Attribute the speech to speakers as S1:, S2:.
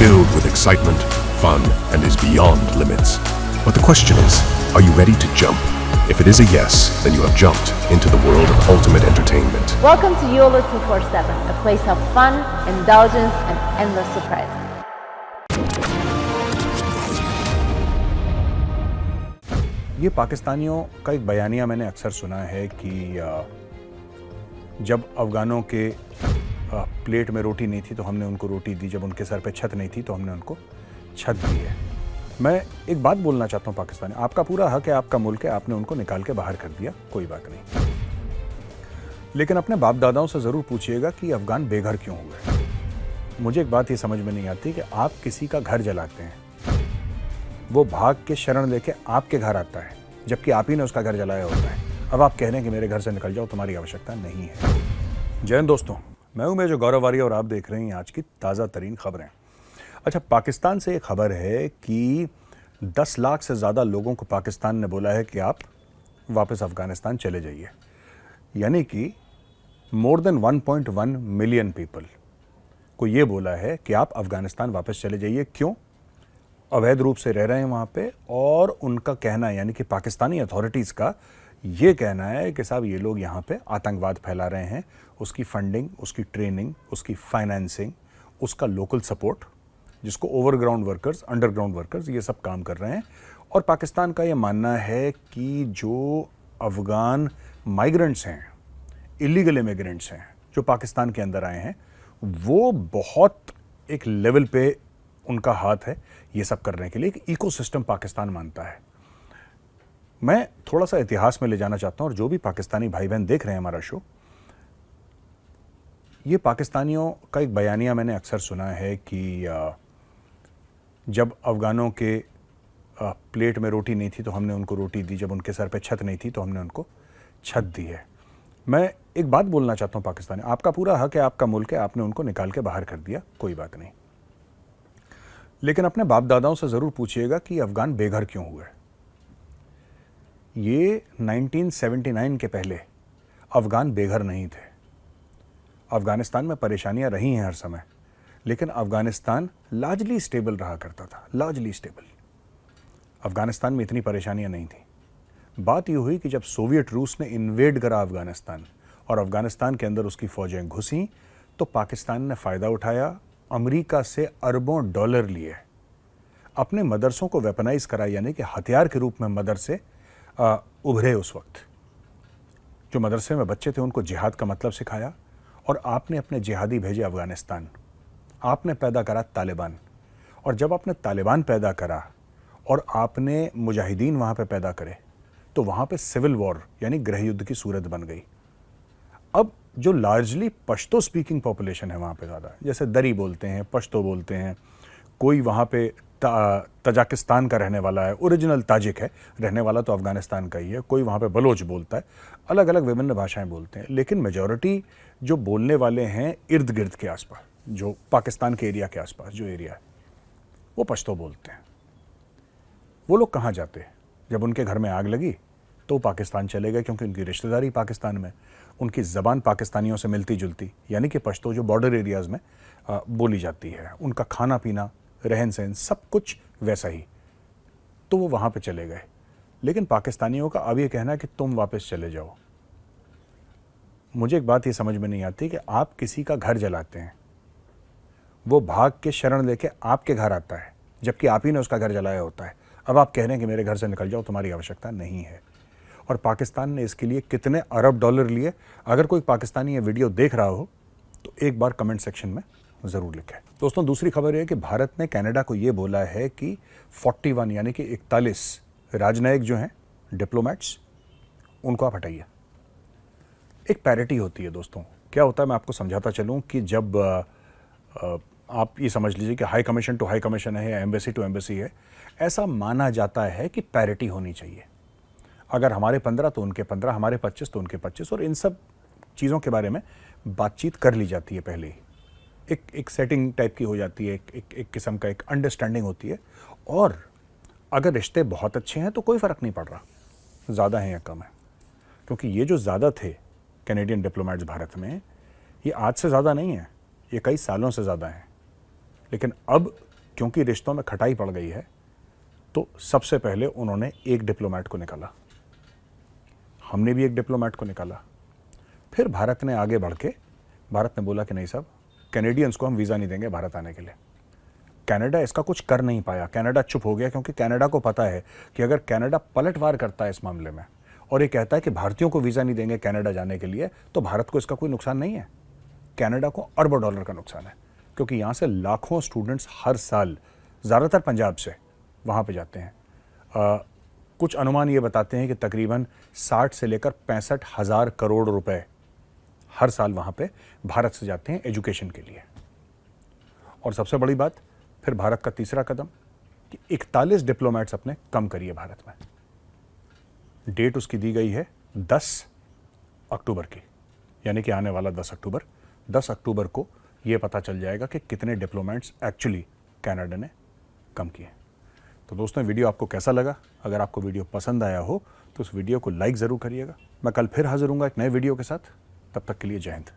S1: filled with excitement, fun, and is beyond limits. But the question is, are you ready to jump? If it is a yes, then you have jumped into the world of ultimate entertainment.
S2: Welcome to YOLO 247, a place of fun, indulgence, and endless surprises.
S3: ये पाकिस्तानियों का एक बयानिया मैंने अक्सर सुना है कि जब अफ़गानों के प्लेट में रोटी नहीं थी तो हमने उनको रोटी दी, जब उनके सर पे छत नहीं थी तो हमने उनको छत दी है। मैं एक बात बोलना चाहता हूँ पाकिस्तानी, आपका पूरा हक है, आपका मुल्क है, आपने उनको निकाल के बाहर कर दिया, कोई बात नहीं। लेकिन अपने बाप दादाओं से ज़रूर पूछिएगा कि अफ़गान बेघर क्यों हुए। मुझे एक बात ये समझ में नहीं आती कि आप किसी का घर जलाते हैं, वो भाग के शरण लेके आपके घर आता है, जबकि आप ही ने उसका घर जलाया होता है। अब आप कह रहे हैं कि मेरे घर से निकल जाओ, तुम्हारी आवश्यकता नहीं है। जय हिंद दोस्तों, मैं हूं मेजर गौरव वारिया और आप देख रहे हैं आज की ताज़ा तरीन खबरें। अच्छा, पाकिस्तान से एक खबर है कि 10 लाख से ज़्यादा लोगों को पाकिस्तान ने बोला है कि आप वापस अफ़गानिस्तान चले जाइए, यानी कि मोर देन 1.1 मिलियन पीपल को ये बोला है कि आप अफ़गानिस्तान वापस चले जाइए। क्यों? अवैध रूप से रह रहे हैं वहाँ पे, और उनका कहना है, यानी कि पाकिस्तानी अथॉरिटीज़ का ये कहना है कि साहब ये लोग यहाँ पे आतंकवाद फैला रहे हैं, उसकी फंडिंग, उसकी ट्रेनिंग, उसकी फाइनेंसिंग, उसका लोकल सपोर्ट, जिसको ओवरग्राउंड वर्कर्स, अंडरग्राउंड वर्कर्स, ये सब काम कर रहे हैं। और पाकिस्तान का ये मानना है कि जो अफ़गान माइग्रेंट्स हैं, इलीगल इमिग्रेंट्स हैं, जो पाकिस्तान के अंदर आए हैं, वो बहुत एक लेवल पे उनका हाथ है ये सब करने के लिए। एक इकोसिस्टम पाकिस्तान मानता है। मैं थोड़ा सा इतिहास में ले जाना चाहता हूं, और जो भी पाकिस्तानी भाई बहन देख रहे हैं हमारा शो, ये पाकिस्तानियों का एक बयानिया मैंने अक्सर सुना है कि जब अफ़गानों के प्लेट में रोटी नहीं थी तो हमने उनको रोटी दी, जब उनके सर पे छत नहीं थी तो हमने उनको छत दी है। मैं एक बात बोलना चाहता हूं पाकिस्तानी, आपका पूरा हक है, आपका मुल्क है, आपने उनको निकाल के बाहर कर दिया, कोई बात नहीं। लेकिन अपने बाप दादाओं से ज़रूर पूछिएगा कि अफ़गान बेघर क्यों हुए। ये 1979 के पहले अफ़गान बेघर नहीं थे। अफ़गानिस्तान में परेशानियां रही हैं हर समय, लेकिन अफ़गानिस्तान लार्जली स्टेबल रहा करता था, लार्जली स्टेबल। अफ़गानिस्तान में इतनी परेशानियां नहीं थी। बात ये हुई कि जब सोवियत रूस ने इन्वेड करा अफ़गानिस्तान और अफ़गानिस्तान के अंदर उसकी फ़ौजें घुसी, तो पाकिस्तान ने फ़ायदा उठाया, अमेरिका से अरबों डॉलर लिए, अपने मदरसों को वेपनाइज करा, यानी कि हथियार के रूप में मदरसे उभरे। उस वक्त जो मदरसे में बच्चे थे उनको जिहाद का मतलब सिखाया, और आपने अपने जिहादी भेजे अफ़गानिस्तान। आपने पैदा करा तालिबान, और जब आपने तालिबान पैदा करा और आपने मुजाहिदीन वहाँ पे पैदा करे, तो वहाँ पे सिविल वॉर यानी गृह युद्ध की सूरत बन गई। अब जो लार्जली पश्तो स्पीकिंग पॉपुलेशन है वहाँ पे ज़्यादा, जैसे दरी बोलते हैं, पश्तो बोलते हैं, कोई वहाँ पे तजाकिस्तान का रहने वाला है, ओरिजिनल ताजिक है, रहने वाला तो अफ़गानिस्तान का ही है, कोई वहाँ पे बलोच बोलता है, अलग अलग विभिन्न भाषाएं बोलते हैं। लेकिन मेजॉरिटी जो बोलने वाले हैं इर्द गिर्द के आसपास, जो पाकिस्तान के एरिया के आसपास जो एरिया है, वो पश्तो बोलते हैं। वो लोग कहाँ जाते? जब उनके घर में आग लगी तो पाकिस्तान चले गए, क्योंकि उनकी रिश्तेदारी पाकिस्तान में, उनकी ज़बान पाकिस्तानियों से मिलती जुलती, यानी कि पश्तो जो बॉर्डर एरियाज़ में बोली जाती है, उनका खाना पीना, रहन सहन, सब कुछ वैसा ही, तो वो वहाँ पे चले गए। लेकिन पाकिस्तानियों का अब ये कहना है कि तुम वापस चले जाओ। मुझे एक बात ये समझ में नहीं आती कि आप किसी का घर जलाते हैं, वो भाग के शरण लेके आपके घर आता है, जबकि आप ही ने उसका घर जलाया होता है। अब आप कह रहे हैं कि मेरे घर से निकल जाओ, तुम्हारी आवश्यकता नहीं है। और पाकिस्तान ने इसके लिए कितने अरब डॉलर लिए? अगर कोई पाकिस्तानी ये वीडियो देख रहा हो तो एक बार कमेंट सेक्शन में ज़रूर लिखें। दोस्तों, दूसरी खबर है कि भारत ने कनाडा को ये बोला है कि 41 यानी कि 41 राजनयिक जो हैं, डिप्लोमेट्स, उनको आप हटाइए। एक पैरिटी होती है दोस्तों। क्या होता है, मैं आपको समझाता चलूँ कि जब आप ये समझ लीजिए कि high commission to high commission है या एम्बेसी टू एम्बेसी है, ऐसा माना जाता है कि पैरिटी होनी चाहिए। अगर हमारे 15 तो उनके 15, हमारे 25 तो उनके 25, और इन सब चीज़ों के बारे में बातचीत कर ली जाती है पहले ही। एक सेटिंग टाइप की हो जाती है, एक किस्म का एक अंडरस्टैंडिंग होती है। और अगर रिश्ते बहुत अच्छे हैं तो कोई फ़र्क नहीं पड़ रहा ज़्यादा है या कम है, क्योंकि ये जो ज़्यादा थे कैनेडियन डिप्लोमेट्स भारत में, ये आज से ज़्यादा नहीं है, ये कई सालों से ज़्यादा हैं। लेकिन अब क्योंकि रिश्तों में खटाई पड़ गई है, तो सबसे पहले उन्होंने एक डिप्लोमेट को निकाला, हमने भी एक डिप्लोमेट को निकाला। फिर भारत ने आगे बढ़ के, भारत ने बोला कि नहीं साहब, कैनेडियंस को हम वीज़ा नहीं देंगे भारत आने के लिए। कनाडा इसका कुछ कर नहीं पाया, कनाडा चुप हो गया, क्योंकि कनाडा को पता है कि अगर कनाडा पलटवार करता है इस मामले में और ये कहता है कि भारतीयों को वीज़ा नहीं देंगे कनाडा जाने के लिए, तो भारत को इसका कोई नुकसान नहीं है, कनाडा को अरबों डॉलर का नुकसान है, क्योंकि यहाँ से लाखों स्टूडेंट्स हर साल, ज़्यादातर पंजाब से, वहाँ पे जाते हैं। कुछ अनुमान ये बताते हैं कि तकरीबन 60 से लेकर 65,000 करोड़ रुपए हर साल वहाँ पे भारत से जाते हैं एजुकेशन के लिए। और सबसे बड़ी बात, फिर भारत का तीसरा कदम कि 41 डिप्लोमेट्स अपने कम करिए भारत में। डेट उसकी दी गई है 10 अक्टूबर की, यानी कि आने वाला 10 अक्टूबर। 10 अक्टूबर को ये पता चल जाएगा कि कितने डिप्लोमेट्स एक्चुअली कनाडा ने कम किए। तो दोस्तों, वीडियो आपको कैसा लगा? अगर आपको वीडियो पसंद आया हो तो उस वीडियो को लाइक ज़रूर करिएगा। मैं कल फिर हाजिर हूँगा एक नए वीडियो के साथ। तब तक के लिए जय हिंद।